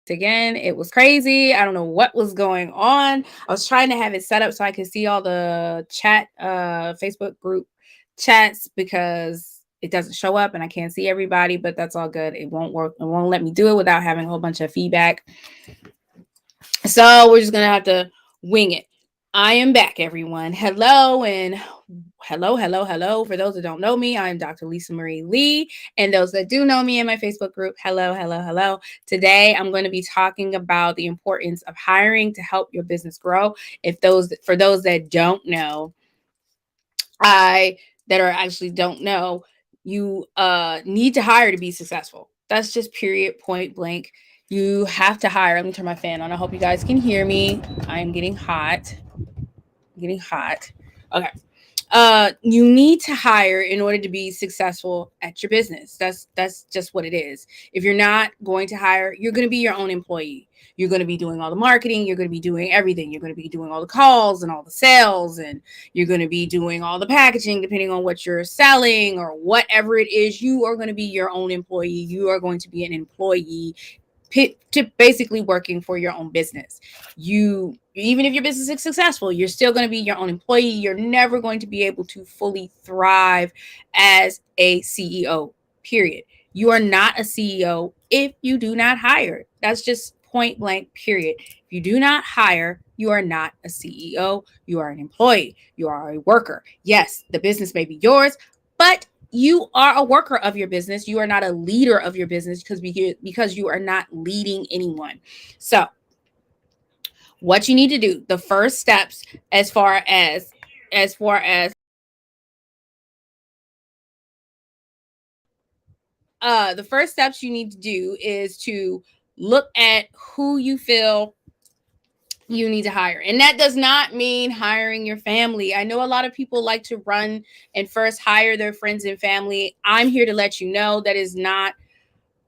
again. It was crazy. I don't know what was going on. I was trying to have it set up so I could see all the chat Facebook group chats because it doesn't show up and I can't see everybody, but that's all good. It won't work. It won't let me do it without having a whole bunch of feedback. So we're just gonna have to wing it. I am back, everyone. Hello and hello. For those that don't know me, I'm Dr. Lisa Marie Lee. And those that do know me in my Facebook group, hello. Today, I'm going to be talking about the importance of hiring to help your business grow. For those that don't know, I that are actually don't know, you need to hire to be successful. That's just period, point blank. You have to hire. Let me turn my fan on. I hope you guys can hear me. I am getting hot. Okay. You need to hire in order to be successful at your business. That's just what it is. If you're not going to hire, you're going to be your own employee. You're going to be doing all the marketing. You're going to be doing everything. You're going to be doing all the calls and all the sales, and you're going to be doing all the packaging, depending on what you're selling or whatever it is. You are going to be your own employee. You are going to be an employee to basically working for your own business. You, even if your business is successful, you're still going to be your own employee. You're never going to be able to fully thrive as a CEO, period. You are not a CEO if you do not hire. That's just point blank, period. If you do not hire, you are not a CEO. You are an employee. You are a worker. Yes, the business may be yours, but you are a worker of your business. You are not a leader of your business because you are not leading anyone. So, what you need to do, the first steps, as far as the first steps you need to do is to look at who you feel you need to hire. And that does not mean hiring your family. I know a lot of people like to run and first hire their friends and family. I'm here to let you know that is not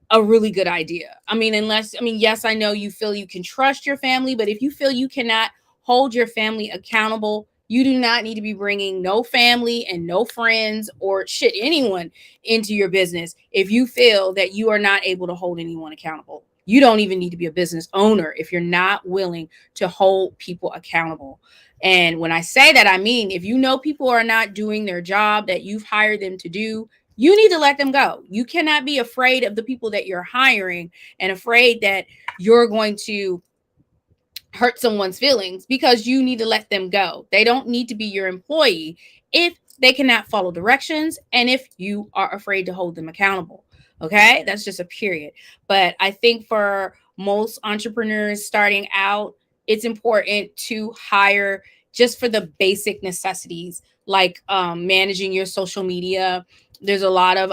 a really good idea. Yes, I know you feel you can trust your family, but if you feel you cannot hold your family accountable, you do not need to be bringing no family and no friends or shit, anyone into your business if you feel that you are not able to hold anyone accountable. You don't even need to be a business owner if you're not willing to hold people accountable. And when I say that, I mean, if you know people are not doing their job that you've hired them to do, you need to let them go. You cannot be afraid of the people that you're hiring and afraid that you're going to hurt someone's feelings, because you need to let them go. They don't need to be your employee if they cannot follow directions and if you are afraid to hold them accountable. Okay, that's just a period. But I think for most entrepreneurs starting out, it's important to hire just for the basic necessities, like managing your social media. There's a lot of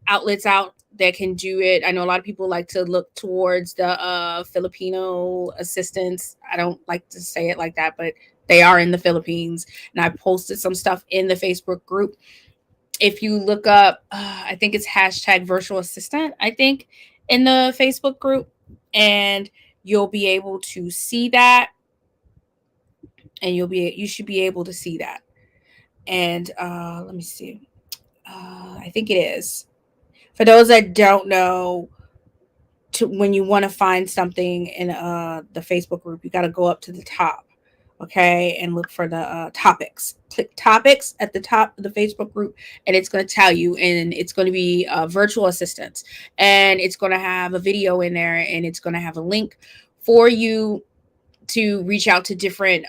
outlets out that can do it. I know a lot of people like to look towards the Filipino assistants. I don't like to say it like that, but they are in the Philippines. And I posted some stuff in the Facebook group. If you look up, I think it's hashtag virtual assistant, I think, in the Facebook group, and you'll be able to see that. And you should be able to see that. And let me see. I think it is. For those that don't know, when you want to find something in the Facebook group, you got to go up to the top, okay, and look for the topics. Click topics at the top of the Facebook group, and it's going to tell you, and it's going to be virtual assistants, and it's going to have a video in there, and it's going to have a link for you to reach out to different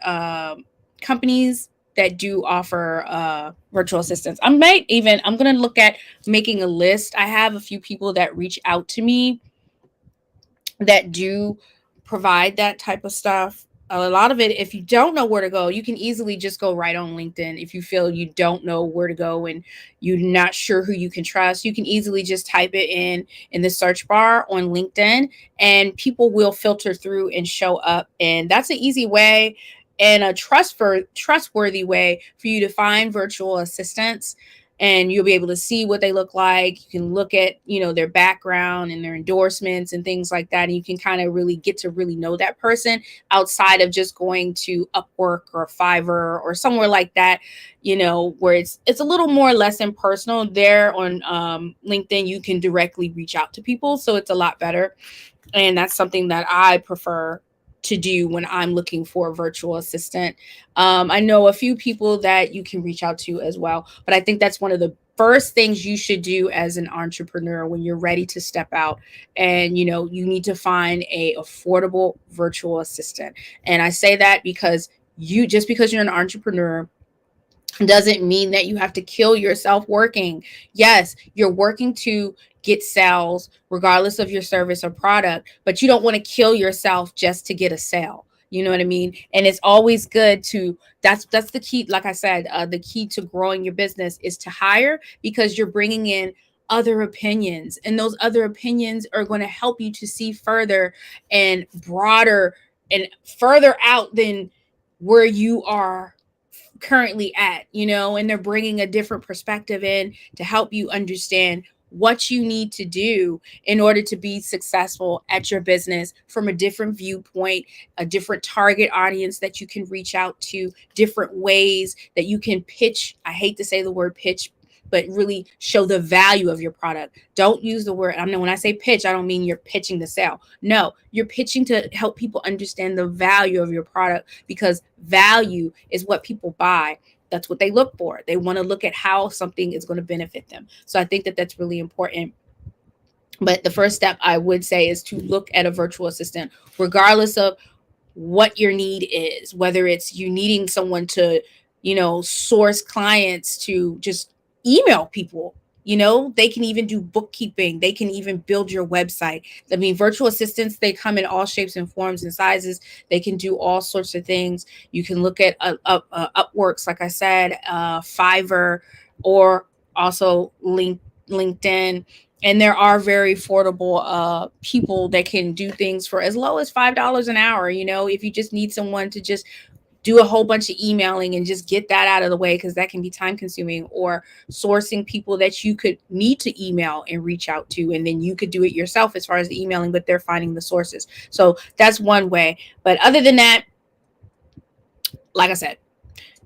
companies that do offer virtual assistants. I'm going to look at making a list. I have a few people that reach out to me that do provide that type of stuff. A lot of it, if you don't know where to go, you can easily just go right on LinkedIn. If you feel you don't know where to go and you're not sure who you can trust, you can easily just type it in the search bar on LinkedIn, and people will filter through and show up. And that's an easy way and a trustworthy way for you to find virtual assistants. and you'll be able to see what they look like. You can look at, their background and their endorsements and things like that. And you can kind of really get to really know that person outside of just going to Upwork or Fiverr or somewhere like that, where it's a little more less impersonal. There on LinkedIn, you can directly reach out to people. So it's a lot better. And that's something that I prefer to do when I'm looking for a virtual assistant. I know a few people that you can reach out to as well, but I think that's one of the first things you should do as an entrepreneur when you're ready to step out. And you need to find a affordable virtual assistant. And I say that because because you're an entrepreneur doesn't mean that you have to kill yourself working. Yes, you're working to get sales regardless of your service or product, but you don't want to kill yourself just to get a sale. You know what I mean? And it's always good to that's the key. Like I said, the key to growing your business is to hire, because you're bringing in other opinions, and those other opinions are going to help you to see further and broader and further out than where you are currently at, and they're bringing a different perspective in to help you understand what you need to do in order to be successful at your business from a different viewpoint, a different target audience that you can reach out to, different ways that you can pitch. I hate to say the word pitch, but really show the value of your product. Don't use the word, when I say pitch, I don't mean you're pitching to sell. No, you're pitching to help people understand the value of your product, because value is what people buy. That's what they look for. They want to look at how something is going to benefit them. So I think that that's really important. But the first step I would say is to look at a virtual assistant, regardless of what your need is, whether it's you needing someone to, source clients, to just email people. They can even do bookkeeping. They can even build your website. I mean, virtual assistants, they come in all shapes and forms and sizes. They can do all sorts of things. You can look at Upworks, like I said, Fiverr, or also LinkedIn. And there are very affordable people that can do things for as low as $5 an hour. If you just need someone to just do a whole bunch of emailing and just get that out of the way, because that can be time consuming, or sourcing people that you could need to email and reach out to, and then you could do it yourself as far as the emailing, but they're finding the sources. So that's one way. But other than that, like I said,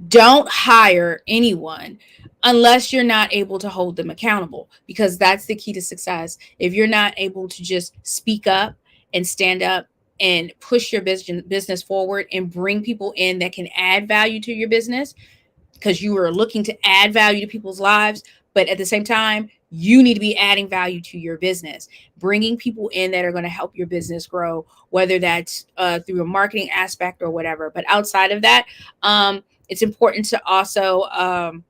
don't hire anyone unless you're not able to hold them accountable, because that's the key to success. If you're not able to just speak up and stand up and push your business forward and bring people in that can add value to your business, because you are looking to add value to people's lives, but at the same time, you need to be adding value to your business, bringing people in that are going to help your business grow, whether that's through a marketing aspect or whatever. But outside of that, it's important to also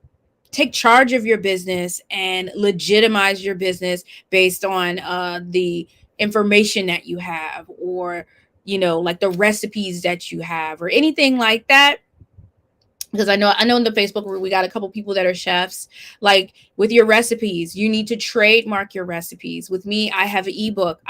take charge of your business and legitimize your business based on the information that you have, or like the recipes that you have, or anything like that. Because I know in the Facebook group we got a couple people that are chefs. Like, with your recipes, you need to trademark your recipes. With me, I have an ebook.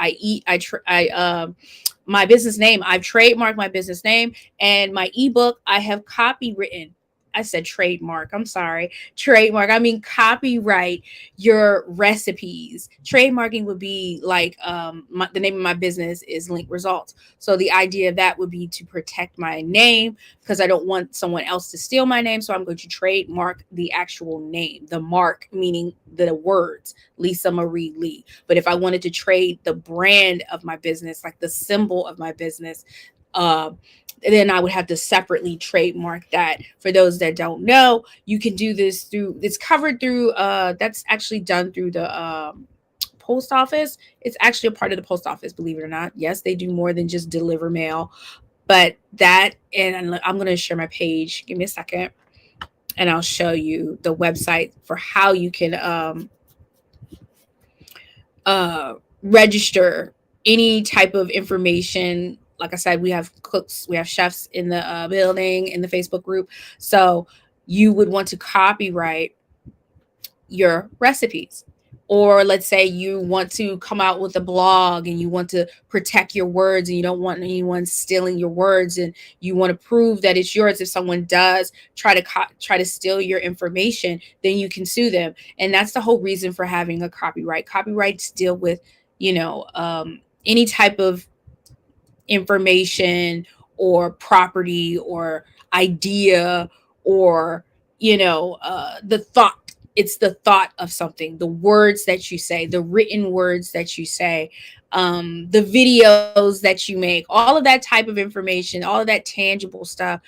My business name, I've trademarked my business name, and my ebook, I have copywritten. I said trademark. I'm sorry. Trademark. I mean, copyright your recipes. Trademarking would be like the name of my business is Link Results. So the idea of that would be to protect my name, because I don't want someone else to steal my name. So I'm going to trademark the actual name, the mark, meaning the words, Lisa Marie Lee. But if I wanted to trade the brand of my business, like the symbol of my business, then I would have to separately trademark that. For those that don't know, you can do this through, it's covered through, that's actually done through the post office. It's actually a part of the post office, believe it or not. Yes, they do more than just deliver mail, but that, and I'm going to share my page. Give me a second, and I'll show you the website for how you can register any type of information. Like I said, we have cooks, we have chefs in the building, in the Facebook group. So you would want to copyright your recipes. Or let's say you want to come out with a blog and you want to protect your words and you don't want anyone stealing your words, and you want to prove that it's yours. If someone does try to steal your information, then you can sue them. And that's the whole reason for having a copyright. Copyrights deal with, any type of information or property or idea, or the thought. It's the thought of something, the words that you say, the written words that you say, the videos that you make, all of that type of information, all of that tangible stuff,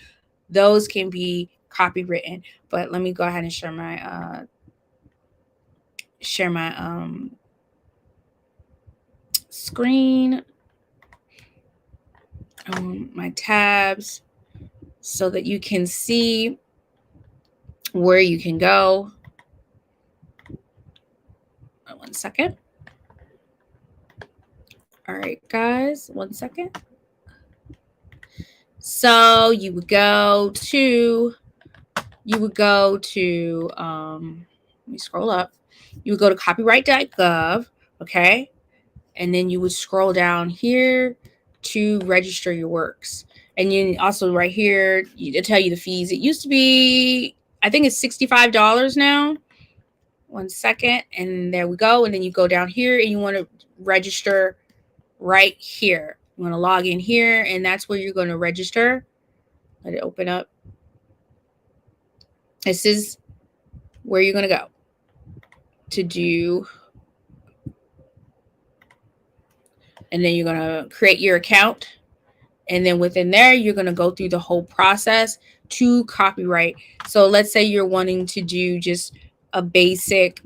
those can be copywritten. But let me go ahead and share my screen, my tabs, so that you can see where you can go. 1 second. All right, guys, 1 second. So you would go to, let me scroll up. You would go to copyright.gov, okay? And then you would scroll down here to register your works. And you also right here, it'll tell you the fees. It used to be, I think it's $65 now. 1 second, and there we go. And then you go down here and you want to register right here. You want to log in here, and that's where you're going to register. Let it open up. This is where you're going to go to do, and then you're going to create your account. And then within there, you're going to go through the whole process to copyright. So let's say you're wanting to do just a basic,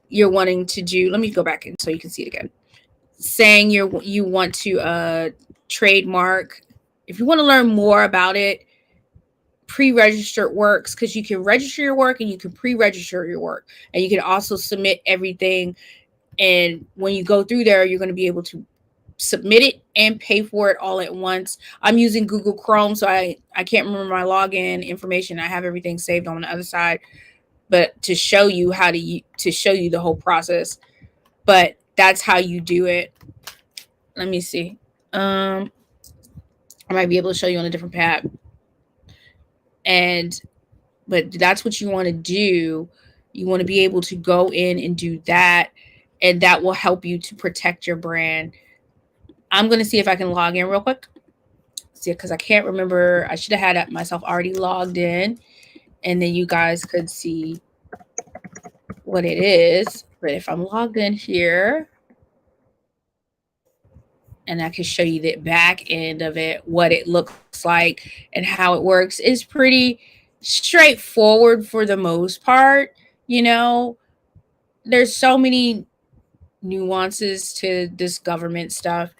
you're wanting to do, let me go back in so you can see it again. Saying you want to trademark. If you want to learn more about it, pre-registered works, because you can register your work and you can pre-register your work, and you can also submit everything. And when you go through there, you're going to be able to submit it and pay for it all at once. I'm using Google Chrome, so I can't remember my login information. I have everything saved on the other side, but to show you how to show you the whole process. But that's how you do it. Let me see. I might be able to show you on a different tab. But that's what you want to do. You want to be able to go in and do that, and that will help you to protect your brand. I'm going to see if I can log in real quick. See, because I can't remember. I should have had myself already logged in, and then you guys could see what it is. But if I'm logged in here, and I can show you the back end of it, what it looks like and how it works, is pretty straightforward for the most part. There's so many nuances to this government stuff,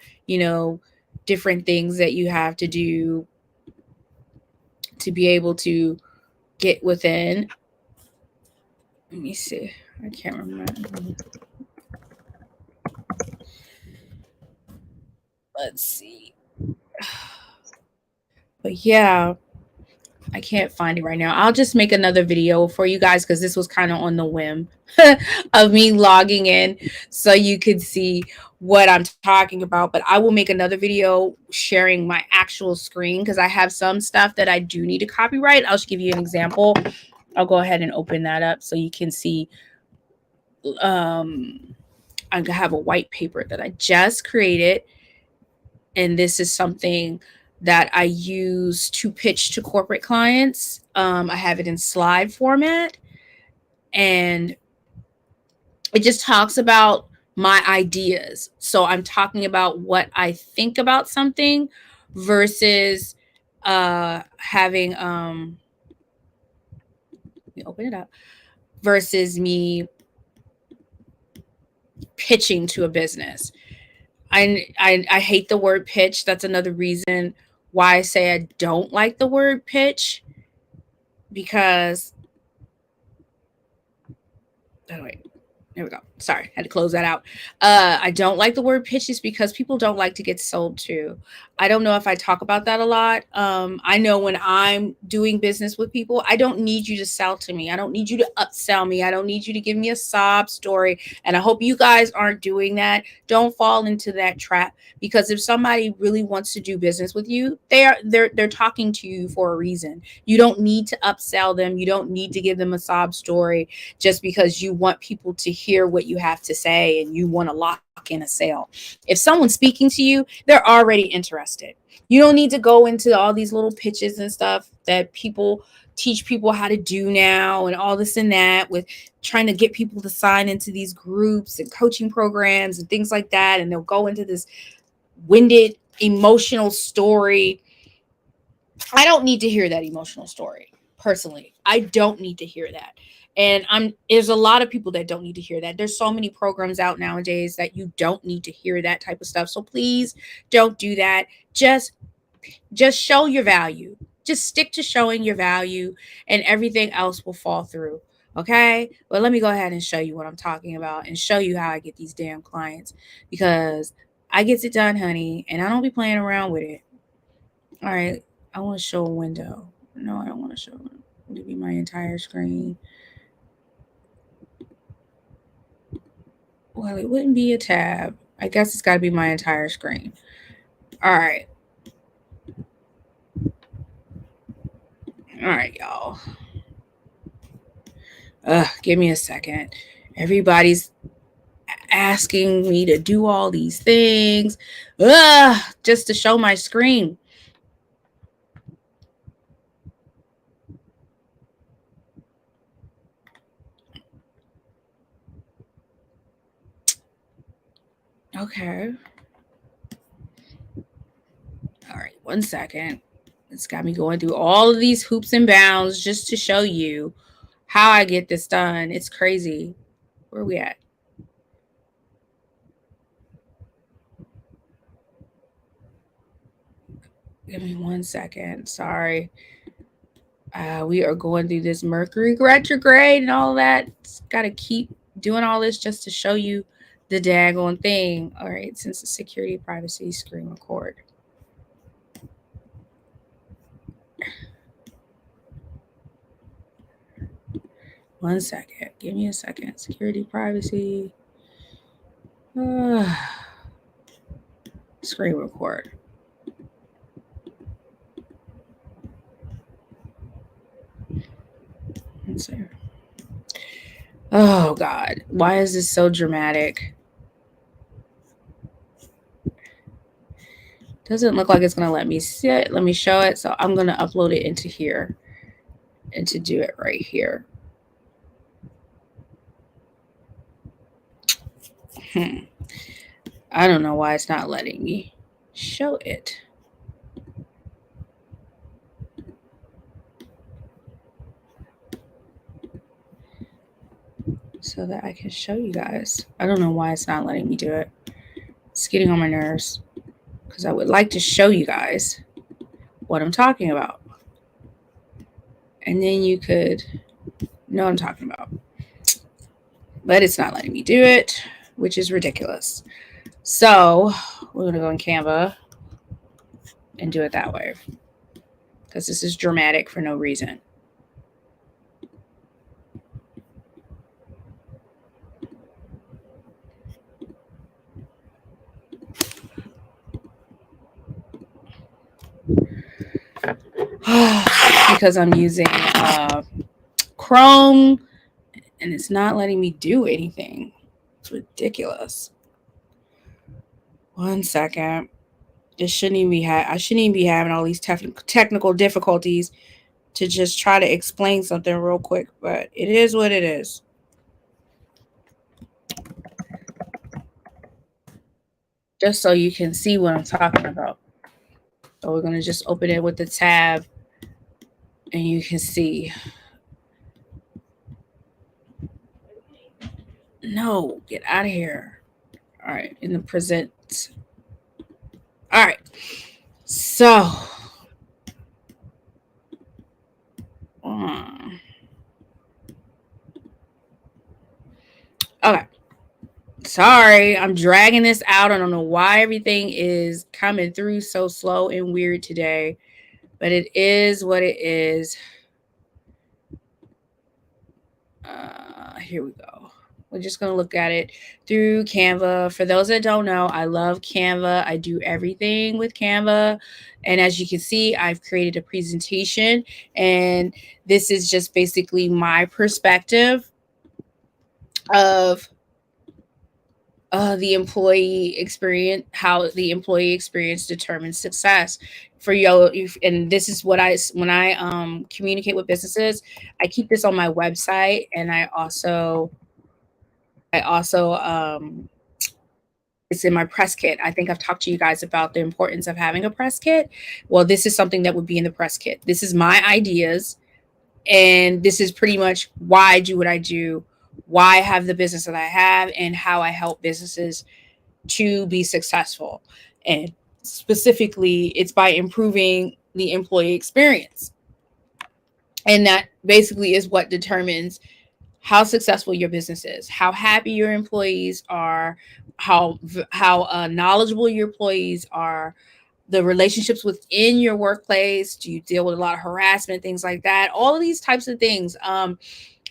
different things that you have to do to be able to get within. Let me see. I can't remember. Let's see. But yeah, I can't find it right now. I'll just make another video for you guys, because this was kind of on the whim of me logging in so you could see what I'm talking about. But I will make another video sharing my actual screen, because I have some stuff that I do need to copyright. I'll just give you an example. I'll go ahead and open that up so you can see. I have a white paper that I just created, and this is something that I use to pitch to corporate clients. I have it in slide format, and it just talks about my ideas. So I'm talking about what I think about something versus having let me open it up, versus me pitching to a business. I hate the word pitch. That's another reason why I say I don't like the word pitch, because wait, There we go. Sorry, had to close that out. I don't like the word pitches because people don't like to get sold to. I don't know if I talk about that a lot. I know when I'm doing business with people, I don't need you to sell to me. I don't need you to upsell me. I don't need you to give me a sob story. And I hope you guys aren't doing that. Don't fall into that trap, because if somebody really wants to do business with you, they're talking to you for a reason. You don't need to upsell them. You don't need to give them a sob story just because you want people to hear what you have to say and you want to lock in a sale. If someone's speaking to you, they're already interested. You don't need to go into all these little pitches and stuff that people teach people how to do now and all this and that, with trying to get people to sign into these groups and coaching programs and things like that. And they'll go into this winded emotional story. I don't need to hear that emotional story. Personally, I don't need to hear that. And there's a lot of people that don't need to hear that. There's so many programs out nowadays that you don't need to hear that type of stuff. So please don't do that. Just show your value. Just stick to showing your value, and everything else will fall through. Okay? Well, let me go ahead and show you what I'm talking about and show you how I get these damn clients, because I gets it done, honey, and I don't be playing around with it. All right. I want to show a window. No, I don't want to show it. Would it be my entire screen? Well, it wouldn't be a tab. I guess it's got to be my entire screen. All right. All right, y'all. Give me a second. Everybody's asking me to do all these things just to show my screen. Okay. All right, 1 second. It's got me going through all of these hoops and bounds just to show you how I get this done. It's crazy. Where are we at? Give me 1 second. Sorry. We are going through this Mercury retrograde and all that. Got to keep doing all this just to show you the daggone thing. All right, since the security, privacy, screen record. 1 second. Give me a second. Security, privacy. Screen record. Let's see. Oh God, why is this so dramatic? Doesn't look like it's gonna let me see it. Let me show it. So I'm gonna upload it into here and to do it right here. I don't know why it's not letting me show it. So that I can show you guys. I don't know why it's not letting me do it. It's getting on my nerves, because I would like to show you guys what I'm talking about. And then you could know what I'm talking about. But it's not letting me do it, which is ridiculous. So we're going to go in Canva and do it that way, because this is dramatic for no reason. Because I'm using Chrome and it's not letting me do anything. It's ridiculous. 1 second. It shouldn't even be I shouldn't even be having all these technical difficulties to just try to explain something real quick, but it is what it is. Just so you can see what I'm talking about. So we're going to just open it with the tab and you can see. No, get out of here. All right, in the present. All right. So Okay. Sorry, I'm dragging this out. I don't know why everything is coming through so slow and weird today, but it is what it is. Here we go. We're just going to look at it through Canva. For those that don't know, I love Canva. I do everything with Canva. And as you can see, I've created a presentation, and this is just basically my perspective of the employee experience, how the employee experience determines success for you. And this is what when I communicate with businesses, I keep this on my website, and I also it's in my press kit. I think I've talked to you guys about the importance of having a press kit. Well, this is something that would be in the press kit. This is my ideas, and this is pretty much why I do what I do, why I have the business that I have, and how I help businesses to be successful. And specifically, it's by improving the employee experience. And that basically is what determines how successful your business is, how happy your employees are, how knowledgeable your employees are, the relationships within your workplace. Do you deal with a lot of harassment, things like that? All of these types of things.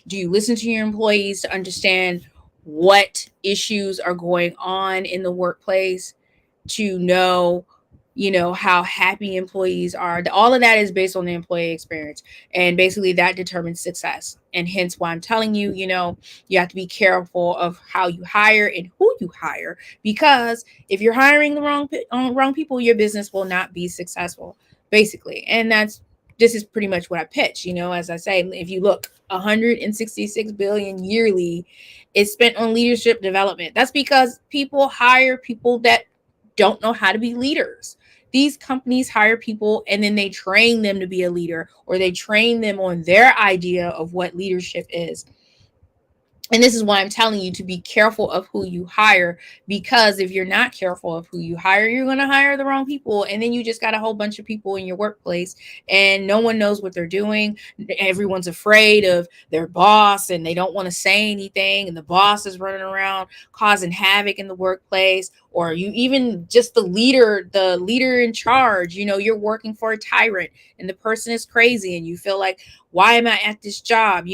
Do you listen to your employees to understand what issues are going on in the workplace, to know, how happy employees are? All of that is based on the employee experience, and basically that determines success. And hence why I'm telling you, you have to be careful of how you hire and who you hire, because if you're hiring the wrong people, your business will not be successful, basically. And this is pretty much what I pitch. As I say, if you look, 166 billion yearly is spent on leadership development. That's because people hire people that don't know how to be leaders. These companies hire people, and then they train them to be a leader, or they train them on their idea of what leadership is. And this is why I'm telling you to be careful of who you hire, because if you're not careful of who you hire, you're going to hire the wrong people. And then you just got a whole bunch of people in your workplace, and no one knows what they're doing. Everyone's afraid of their boss, and they don't want to say anything. And the boss is running around causing havoc in the workplace, or you even just the leader in charge. You're working for a tyrant, and the person is crazy, and you feel like, why am I at this job?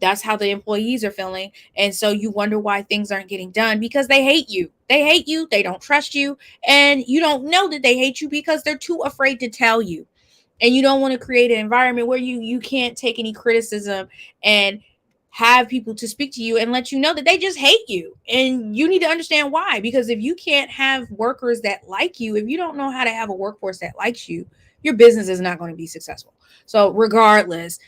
That's how the employees are feeling. And so you wonder why things aren't getting done, because they hate you. They hate you. They don't trust you. And you don't know that they hate you because they're too afraid to tell you. And you don't want to create an environment where you can't take any criticism and have people to speak to you and let you know that they just hate you. And you need to understand why. Because if you can't have workers that like you, if you don't know how to have a workforce that likes you, your business is not going to be successful. So regardless,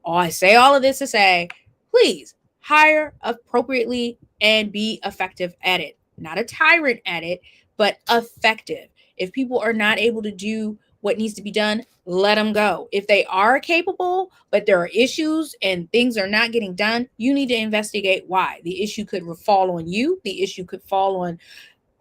I say all of this to say, please hire appropriately and be effective at it. Not a tyrant at it, but effective. If people are not able to do what needs to be done, let them go. If they are capable, but there are issues and things are not getting done, you need to investigate why. The issue could fall on you. The issue could fall on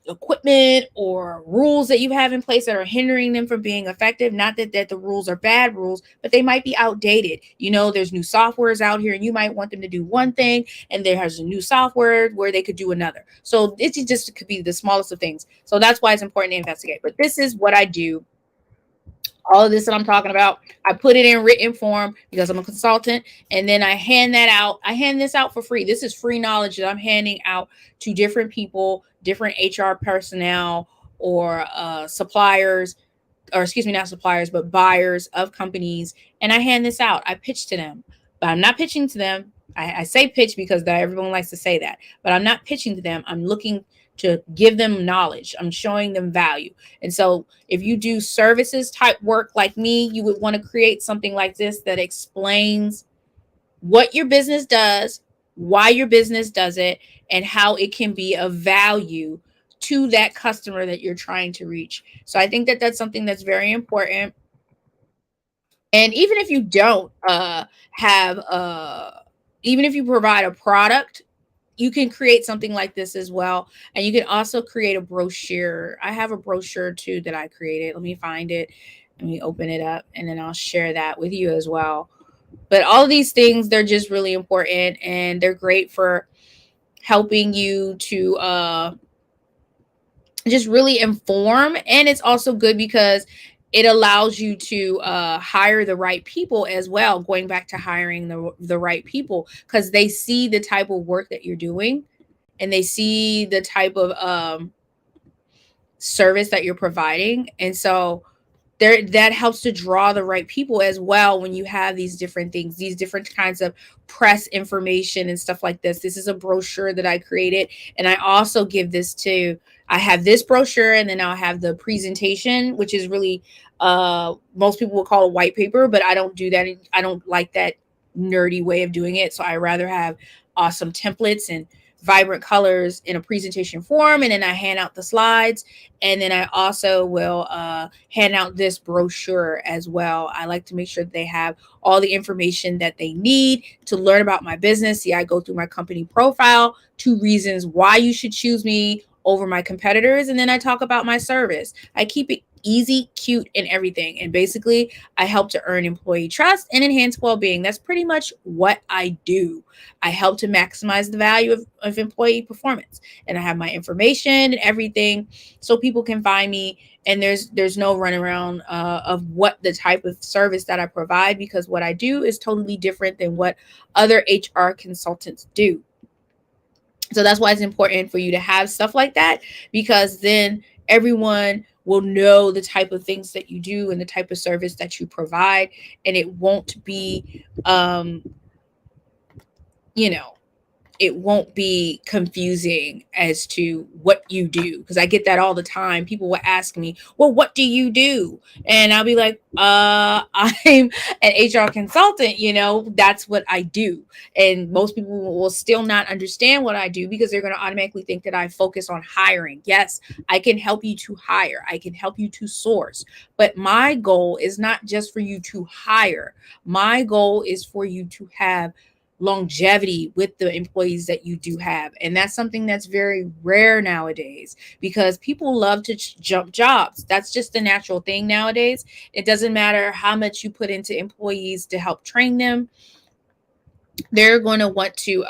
equipment or rules that you have in place that are hindering them from being effective. Not that the rules are bad rules, but they might be outdated. There's new softwares out here, and you might want them to do one thing, and there has a new software where they could do another. So it just could be the smallest of things. So that's why it's important to investigate. But this is what I do. All of this that I'm talking about, I put it in written form because I'm a consultant, and then I hand that out. I hand this out for free. This is free knowledge that I'm handing out to different people, different HR personnel, or suppliers, or excuse me, not suppliers, but buyers of companies. And I hand this out. I pitch to them, but I'm not pitching to them. I say pitch because everyone likes to say that, but I'm not pitching to them. I'm looking to give them knowledge. I'm showing them value. And so if you do services type work like me, you would want to create something like this that explains what your business does, why your business does it, and how it can be of value to that customer that you're trying to reach. So I think that that's something that's very important. And even if you don't have even if you provide a product, you can create something like this as well. And you can also create a brochure. I have a brochure too that I created. Let me find it. Let me open it up, and then I'll share that with you as well. But all of these things, they're just really important, and they're great for helping you to just really inform. And it's also good because it allows you to hire the right people as well, going back to hiring the right people, because they see the type of work that you're doing, and they see the type of service that you're providing. And so there, that helps to draw the right people as well. When you have these different things, these different kinds of press information and stuff like this is a brochure that I created. And I also give this to, I have this brochure, and then I'll have the presentation, which is really most people will call it white paper, but I don't do that. I don't like that nerdy way of doing it. So I rather have awesome templates and vibrant colors in a presentation form, and then I hand out the slides. And then I also will hand out this brochure as well. I like to make sure that they have all the information that they need to learn about my business. See, I go through my company profile, 2 reasons why you should choose me over my competitors, and then I talk about my service. I keep it easy, cute, and everything. And basically, I help to earn employee trust and enhance well-being. That's pretty much what I do. I help to maximize the value of employee performance. And I have my information and everything so people can find me. And there's no runaround of what the type of service that I provide, because what I do is totally different than what other HR consultants do. So that's why it's important for you to have stuff like that, because then everyone will know the type of things that you do and the type of service that you provide. And it won't be you know, it won't be confusing as to what you do, because I get that all the time. People will ask me, well, what do you do? And I'll be like, I'm an HR consultant. That's what I do. And most people will still not understand what I do, because they're going to automatically think that I focus on hiring. Yes, I can help you to hire, I can help you to source, but my goal is not just for you to hire. My goal is for you to have longevity with the employees that you do have. And that's something that's very rare nowadays, because people love to jump jobs. That's just the natural thing nowadays. It doesn't matter how much you put into employees to help train them, they're going to want to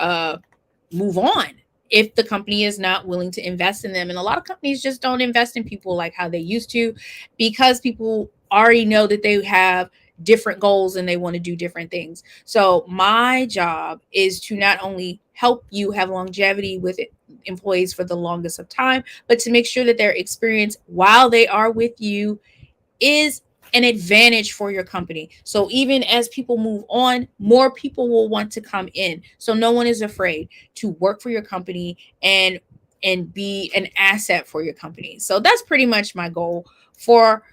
move on if the company is not willing to invest in them. And a lot of companies just don't invest in people like how they used to, because people already know that they have different goals and they want to do different things. So my job is to not only help you have longevity with employees for the longest of time, but to make sure that their experience while they are with you is an advantage for your company. So even as people move on, more people will want to come in. So no one is afraid to work for your company and be an asset for your company. So that's pretty much my goal for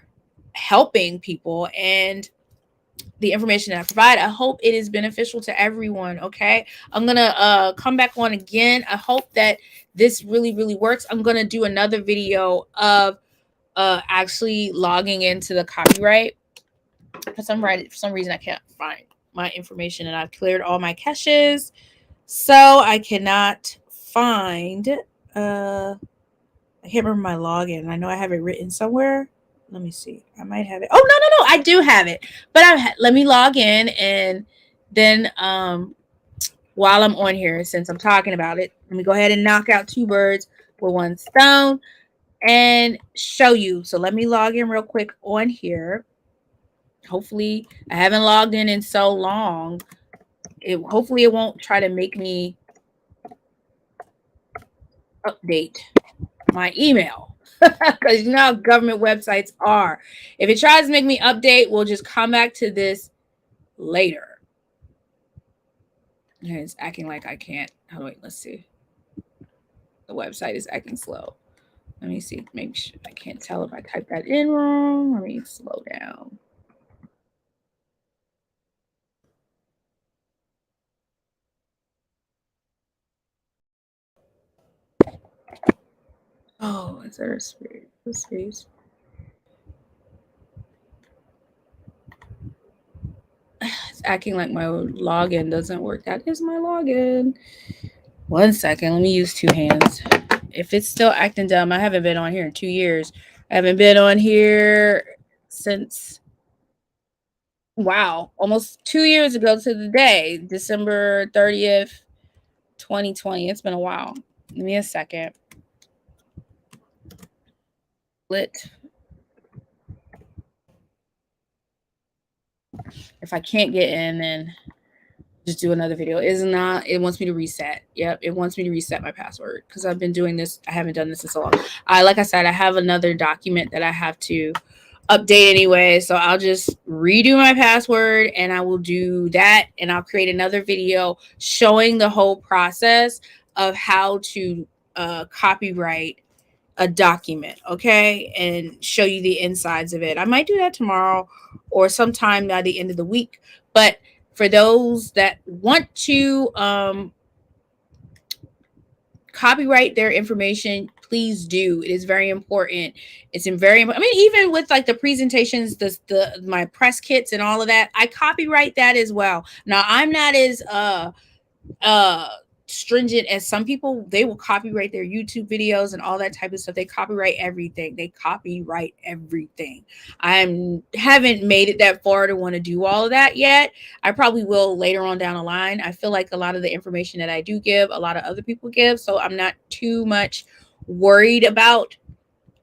helping people and the information that I provide. I hope it is beneficial to everyone. Okay. I'm gonna come back on again. I hope that this really, really works. I'm gonna do another video of actually logging into the copyright. For some reason I can't find my information, and I've cleared all my caches, so I cannot find I can't remember my login. I know I have it written somewhere. Let me see. I might have it. Oh, no, I do have it. But let me log in, and then while I'm on here, since I'm talking about it, let me go ahead and knock out 2 birds with 1 stone and show you. So let me log in real quick on here. Hopefully, I haven't logged in so long. Hopefully it won't try to make me update my email, because you know how government websites are. If it tries to make me update, we'll just come back to this later. And it's acting like I can't. Oh wait, let's see. The website is acting slow. Let me see. Maybe I can't tell if I typed that in wrong. Let me slow down. Oh, is there a space? It's acting like my login doesn't work. That is my login. 1 second. Let me use 2 hands. If it's still acting dumb, I haven't been on here in 2 years. I haven't been on here since, wow, almost 2 years ago to the day, December 30th, 2020. It's been a while. Give me a second. If I can't get in, then just do another video. It wants me to reset. Yep, it wants me to reset my password because I've been doing this. I haven't done this in so long. Like I said, I have another document that I have to update anyway, so I'll just redo my password and I will do that, and I'll create another video showing the whole process of how to copyright a document, okay, and show you the insides of it. I might do that tomorrow or sometime by the end of the week. But for those that want to copyright their information, please do. It is very important. It's in very, I mean, even with like the presentations, my press kits and all of that, I copyright that as well. Now I'm not as stringent as some people. They will copyright their YouTube videos and all that type of stuff. They copyright everything. I haven't made it that far to want to do all of that yet. I probably will later on down the line. I feel like a lot of the information that I do give, a lot of other people give, so I'm not too much worried about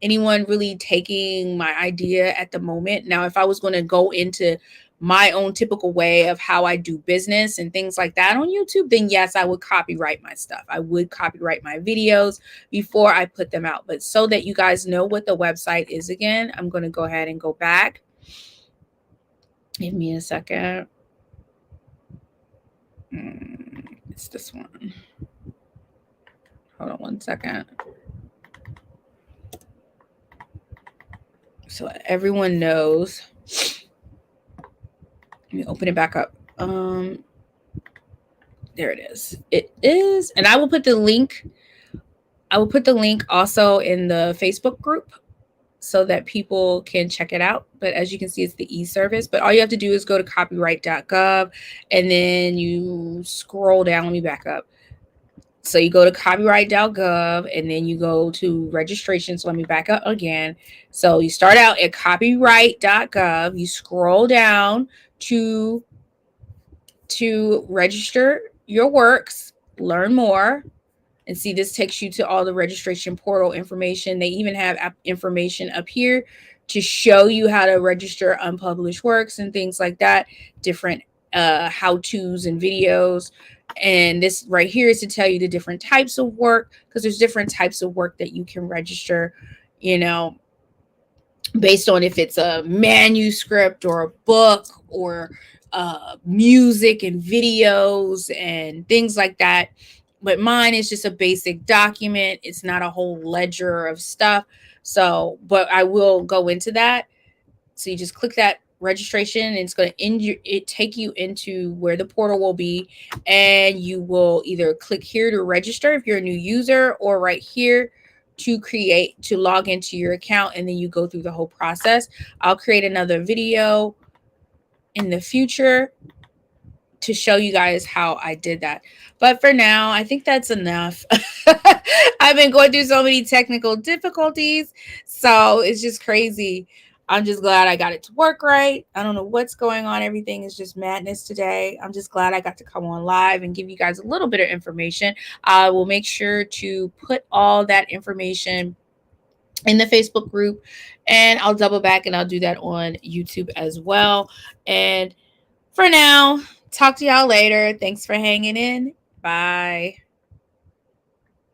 anyone really taking my idea at the moment. Now, if I was going to go into my own typical way of how I do business and things like that on YouTube, then yes, I would copyright my stuff. I would copyright my videos before I put them out. But so that you guys know what the website is again, I'm going to go ahead and go back. Give me a second. It's this one. Hold on one second. So everyone knows. Let me open it back up. There it is. It is, and I will put the link. I will put the link also in the Facebook group so that people can check it out. But as you can see, it's the e-service. But all you have to do is go to copyright.gov and then you scroll down. Let me back up. So you go to copyright.gov and then you go to registration. So let me back up again. So you start out at copyright.gov. You scroll down to register your works, learn more, and see this takes you to all the registration portal information. They even have information up here to show you how to register unpublished works and things like that, different how-tos and videos. And this right here is to tell you the different types of work, because there's different types of work that you can register, you know, based on if it's a manuscript or a book or music and videos and things like that. But mine is just a basic document. It's not a whole ledger of stuff. So, but I will go into that. So you just click that registration and it's going to take you into where the portal will be, and you will either click here to register if you're a new user, or right here to log into your account, and then you go through the whole process. I'll create another video in the future to show you guys how I did that. But for now, I think that's enough. I've been going through so many technical difficulties, so it's just crazy. I'm just glad I got it to work right. I don't know what's going on. Everything is just madness today. I'm just glad I got to come on live and give you guys a little bit of information. I will make sure to put all that information in the Facebook group, and I'll double back and I'll do that on YouTube as well. And for now, talk to y'all later. Thanks for hanging in. Bye.